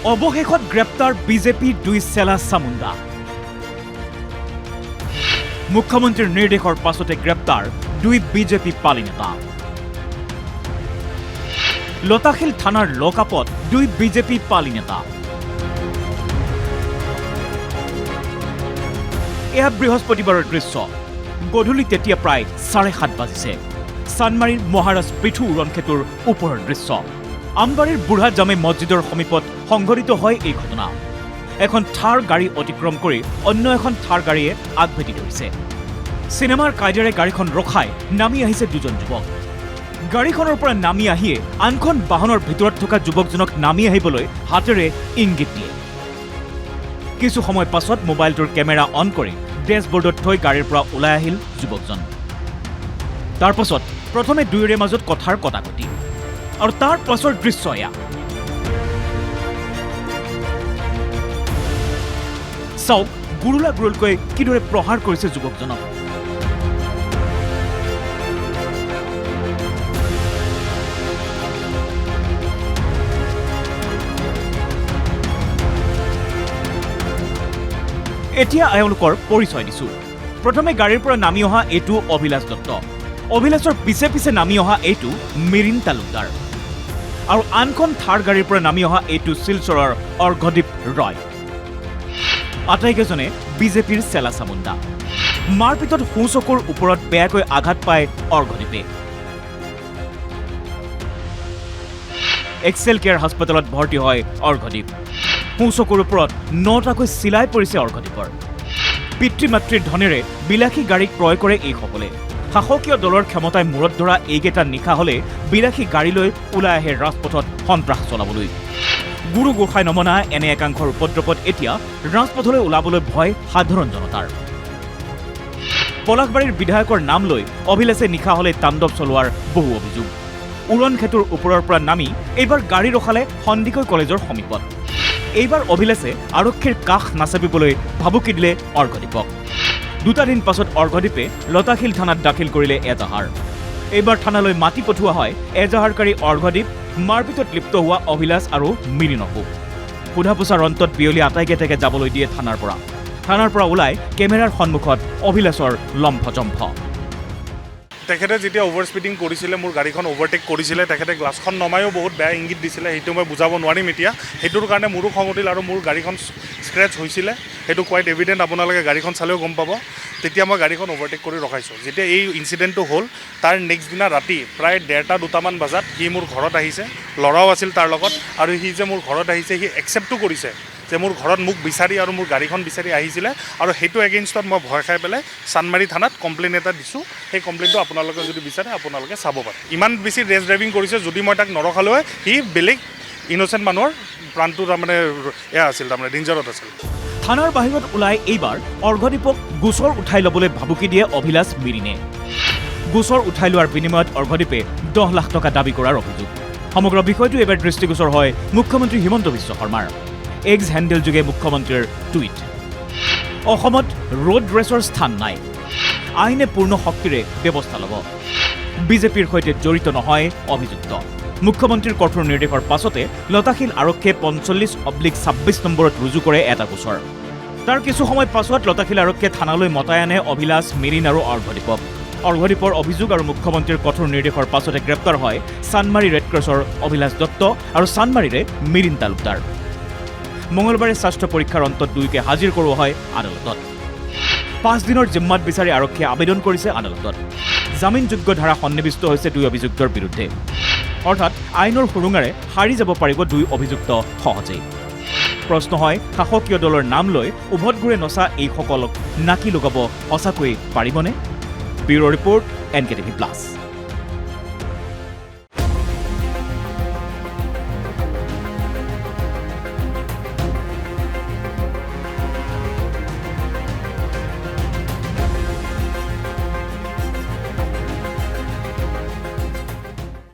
অৱশেষত গ্ৰেপ্তাৰ বিজেপিৰ দুই চেলা চামুণ্ডা। মুখ্যমন্ত্ৰীৰ নিৰ্দেশৰ পাছতে গ্ৰেপ্তাৰ দুই বিজেপি পালি নেতা। লতাশিল থানাৰ লকআপত দুই বিজেপি পালি নেতা। এয়া বৃহস্পতিবাৰৰ দৃশ্য। গধূলি তেতিয়া প্ৰায় 7:30 বাজিছে। চানমাৰীৰ মহাৰাজ পৃথু উৰণক্ষেতুৰ ওপৰৰ দৃশ্য। আমবাৰীৰ বুঢ়া জামে মছজিদৰ সমীপত সংঘটিত হয় এই ঘটনা। এখন থাৰ গাড়ী অতিক্ৰম কৰি অন্য এখন থাৰ গাড়ীয়ে আগভেটি ধৰিছে। চিনেমাৰ কায়দাৰে গাড়ীখন ৰখাই নামি আহিছে দুজন যুৱক। গাড়ীখনৰ পৰা নামি আহিয়ে আনখন বাহনৰ ভিতৰত থকা যুৱকজনক নামি আহিবলৈ হাতেৰে ইংগিত দিয়ে। কিছু সময় পাছত মোবাইলটোৰ কেমেৰা অন কৰি ডেছবৰ্ডত থৈ গাড়ীৰ পৰা ওলাই আহিল যুৱকজন। তাৰ পাছত প্ৰথমে দুয়োৰে মাজত কথাৰ কটাকটি আৰু তাৰ পাছৰ দৃশ্য এয়া। চাওক গুৰুলা গুৰুলকৈ কিদৰে প্ৰহাৰ কৰিছে যুৱকজনক। এতিয়া এওঁলোকৰ পৰিচয় দিছো। প্ৰথমে গাড়ীৰ পৰা নামি অহা এইটো অভিলাষ দত্ত। অভিলাষৰ পিছে পিছে নামি অহা এইটো মিৰিণ তালুকদাৰ আৰু আনখন থাৰ গাড়ীৰ পৰা নামি অহা এইটো শিলচৰৰ অৰ্ঘদীপ ৰয়। আটাইকেইজনে বিজেপিৰ চেলা চামুণ্ডা। মাৰপিটত সোঁচকুৰ ওপৰত বেয়াকৈ আঘাত পায় অৰ্ঘদীপে। এক্সেল কেয়াৰ হাস্পতালত ভৰ্তি হয় অৰ্ঘদীপ। সোঁচকুৰ ওপৰত 9টাকৈ চিলাই পৰিছে অৰ্ঘদীপৰ। পিতৃ মাতৃৰ ধনেৰে বিলাসী গাড়ী ক্ৰয় কৰে এইসকলে। শাসকীয় দলৰ ক্ষমতাই মূৰত ধৰা এইকেইটা নিশা হলে বিলাসী গাড়ী লৈ ওলাই আহে ৰাজপথত সন্ত্ৰাস চলাবলৈ। গুৰু গোসাঁই নমনা এনে একাংশৰ উপদ্ৰৱত এতিয়া ৰাজপথলৈ ওলাবলৈ ভয় সাধাৰণ জনতাৰ। পলাশবাৰীৰ বিধায়কৰ নাম লৈ অভিলাষে নিশা হলে তাণ্ডৱ চলোৱাৰ বহু অভিযোগ। উৰণক্ষেতুৰ ওপৰৰ পৰা নামি এইবাৰ গাড়ী ৰখালে সন্দিকৈ কলেজৰ সমীপত। এইবাৰ অভিলাষে আৰক্ষীৰ কাষ নাচাপিবলৈ ভাবুকি দিলে অৰ্ঘদীপক। 2টা দিন পাছত অৰ্ঘদীপে লতাশিল থানাত দাখিল কৰিলে এজাহাৰ। এইবাৰ থানালৈ মাতি পঠোৱা হয় এজাহাৰকাৰী অৰ্ঘদীপ, মাৰপিটত লিপ্ত হোৱা অভিলাষ আৰু মিৰিণকো। সোধা পোছাৰ অন্তত বিয়লি আটাইকেইটাকে যাবলৈ দিয়ে থানাৰ পৰা ওলাই কেমেৰাৰ সন্মুখত অভিলাষৰ লম্ফজম্ফ। তেখেতে যেতিয়া অভাৰ স্পীডিং কৰিছিলে, মোৰ গাড়ীখন অভাৰটেক কৰিছিলে, তেখেতে গ্লাছখন নমায়ো বহুত বেয়া ইংগিত দিছিলে। সেইটো মই বুজাব নোৱাৰিম এতিয়া। সেইটোৰ কাৰণে মোৰো খং উঠিল আৰু মোৰ গাড়ীখন স্ক্ৰেচ হৈছিলে। সেইটো কোৱাইট এভিডেণ্ট, আপোনালোকে গাড়ীখন চালেও গম পাব। তেতিয়া মই গাড়ীখন অভাৰটেক কৰি ৰখাইছোঁ। যেতিয়া এই ইনচিডেণ্টটো হ'ল তাৰ নেক্সট দিনা ৰাতি প্ৰায় 1:30-2টামান বজাত সি মোৰ ঘৰত আহিছে। ল'ৰাও আছিল তাৰ লগত আৰু সি যে মোৰ ঘৰত আহিছে সি একচেপ্টো কৰিছে যে মোৰ ঘৰত মোক বিচাৰি আৰু মোৰ গাড়ীখন বিচাৰি আহিছিলে। আৰু সেইটো এগেইনষ্টত মই ভয় খাই পেলাই চানমাৰী থানাত কমপ্লেইন এটা দিছোঁ। সেই কমপ্লেইনটো আপোনালোকে যদি বিচাৰে আপোনালোকে চাব পাৰে। ইমান বেছি ৰেছ ড্ৰাইভিং কৰিছে, যদি মই তাক নৰখালোঁ হয় সি বেলেগ ইন'চেণ্ট মানুহৰ প্ৰাণটো তাৰমানে এয়া আছিল, তাৰমানে ডেঞ্জাৰত আছিল। থানাৰ বাহিৰত ওলাই এইবাৰ অৰ্ঘদীপক গোচৰ উঠাই ল'বলৈ ভাবুকি দিয়ে অভিলাষ মিৰিণে। গোচৰ উঠাই লোৱাৰ বিনিময়ত অৰ্ঘদীপে 10 লাখ টকা দাবী কৰাৰ অভিযোগ। সমগ্ৰ বিষয়টো এইবাৰ দৃষ্টিগোচৰ হয় মুখ্যমন্ত্ৰী হিমন্ত বিশ্ব শৰ্মাৰ। এক্স হেণ্ডেল যোগে মুখ্যমন্ত্ৰীৰ টুইট। অসমত ৰোড ৰেচৰ স্থান নাই, আইনে পূৰ্ণ শক্তিৰে ব্যৱস্থা ল'ব। বিজেপিৰ সৈতে জড়িত নহয় অভিযুক্ত। মুখ্যমন্ত্ৰীৰ কঠোৰ নিৰ্দেশৰ পাছতে লতাশিল আৰক্ষীয়ে 45/26 নম্বৰত ৰুজু কৰে এটা গোচৰ। তাৰ কিছু সময় পাছত লতাশিল আৰক্ষীয়ে থানালৈ মতাই আনে অভিলাষ, মিৰিণ আৰু অৰ্ঘদীপক। অৰ্ঘদীপৰ অভিযোগ আৰু মুখ্যমন্ত্ৰীৰ কঠোৰ নিৰ্দেশৰ পাছতে গ্ৰেপ্তাৰ হয় চানমাৰী ৰেড ক্ৰছৰ অভিলাষ দত্ত আৰু চানমাৰীৰে মিৰিণ তালুকদাৰ। মঙলবাৰে স্বাস্থ্য পৰীক্ষাৰ অন্তত দুয়োকে হাজিৰ কৰোৱা হয় আদালতত। 5 দিনৰ জিম্মাত বিচাৰি আৰক্ষীয়ে আবেদন কৰিছে আদালতত। জামিনযোগ্য ধাৰা সন্নিৱিষ্ট হৈছে দুই অভিযুক্তৰ বিৰুদ্ধে। অৰ্থাৎ আইনৰ সুৰুঙাৰে সাৰি যাব পাৰিব দুই অভিযুক্ত সহজেই। প্ৰশ্ন হয়, শাসকীয় দলৰ নাম লৈ উভতগুৰে নচা এইসকলক নাকি লগাব সঁচাকৈ পাৰিবনে? Bureau' report, NKTV+।